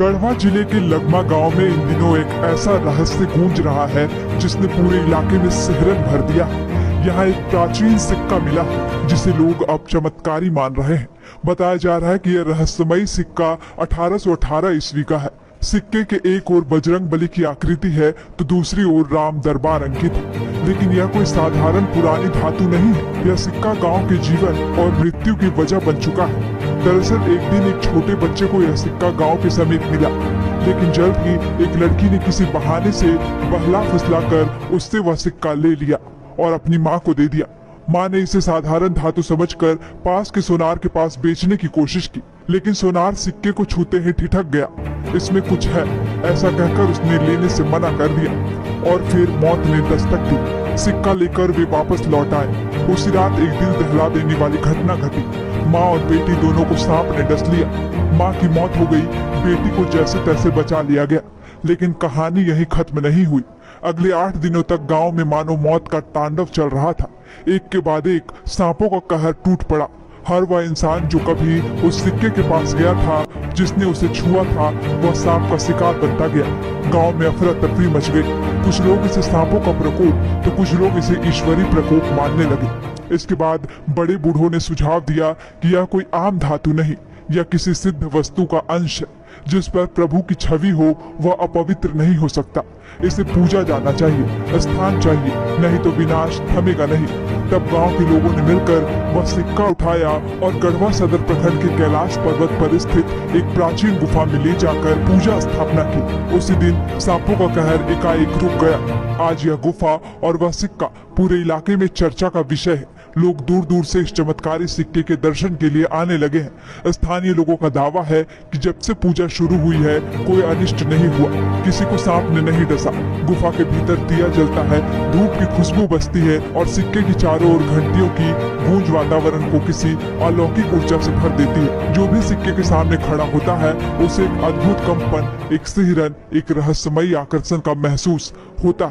गढ़वा जिले के लगमा गांव में इन दिनों एक ऐसा रहस्य गूंज रहा है जिसने पूरे इलाके में सिहरन भर दिया। यहाँ एक प्राचीन सिक्का मिला जिसे लोग अब चमत्कारी मान रहे हैं। बताया जा रहा है कि यह रहस्यमयी सिक्का 1818 ईस्वी का है। सिक्के के एक ओर बजरंग बली की आकृति है तो दूसरी ओर राम दरबार अंकित है। लेकिन यह कोई साधारण पुरानी धातु नहीं है। यह सिक्का गांव के जीवन और मृत्यु की वजह बन चुका है। दरअसल एक दिन एक छोटे बच्चे को यह सिक्का गांव के समीप मिला, लेकिन जल्द ही एक लड़की ने किसी बहाने से बहला फुसला कर उससे वह सिक्का ले लिया और अपनी माँ को दे दिया। माँ ने इसे साधारण धातु समझकर पास के सोनार के पास बेचने की कोशिश की, लेकिन सोनार सिक्के को छूते ही ठिठक गया। इसमें कुछ है ऐसा कहकर उसने लेने से मना कर दिया और फिर मौत ने दस्तक दी। सिक्का लेकर वे वापस लौट आए। उसी रात एक दिल दहला देने वाली घटना घटी। माँ और बेटी दोनों को सांप ने डस लिया। माँ की मौत हो गई, बेटी को जैसे तैसे बचा लिया गया। लेकिन कहानी यही खत्म नहीं हुई। अगले 8 दिनों तक गांव में मानो मौत का तांडव चल रहा था। एक के बाद एक सांपों का कहर टूट पड़ा। हर वह इंसान जो कभी उस सिक्के के पास गया था, जिसने उसे छुआ था, वह सांप का शिकार बनता गया। गांव में अफरा तफरी मच गई। कुछ लोग इसे सांपों का प्रकोप तो कुछ लोग इसे ईश्वरी प्रकोप मानने लगे। इसके बाद बड़े बूढ़ों ने सुझाव दिया कि यह कोई आम धातु नहीं, यह किसी सिद्ध वस्तु का अंश है। जिस पर प्रभु की छवि हो वह अपवित्र नहीं हो सकता। इसे पूजा जाना चाहिए, स्थान चाहिए, नहीं तो विनाश थमेगा नहीं। तब गांव के लोगों ने मिलकर वह सिक्का उठाया और गढ़वा सदर प्रखंड के कैलाश पर्वत पर स्थित एक प्राचीन गुफा में ले जाकर पूजा स्थापना की। उसी दिन सांपों का कहर एकाएक रुक गया। आज यह गुफा और वह सिक्का पूरे इलाके में चर्चा का विषय है। लोग दूर दूर से इस चमत्कारी सिक्के के दर्शन के लिए आने लगे हैं। स्थानीय लोगों का दावा है कि जब से पूजा शुरू हुई है कोई अनिष्ट नहीं हुआ, किसी को सांप ने नहीं डसा। गुफा के भीतर दिया जलता है, धूप की खुशबू बसती है और सिक्के की चारों ओर घंटियों की गूंज वातावरण को किसी अलौकिक ऊर्जा से भर देती है। जो भी सिक्के के सामने खड़ा होता है उसे एक अद्भुत कंपन, एक सिहरन, एक रहस्यमयी आकर्षण का महसूस होता है।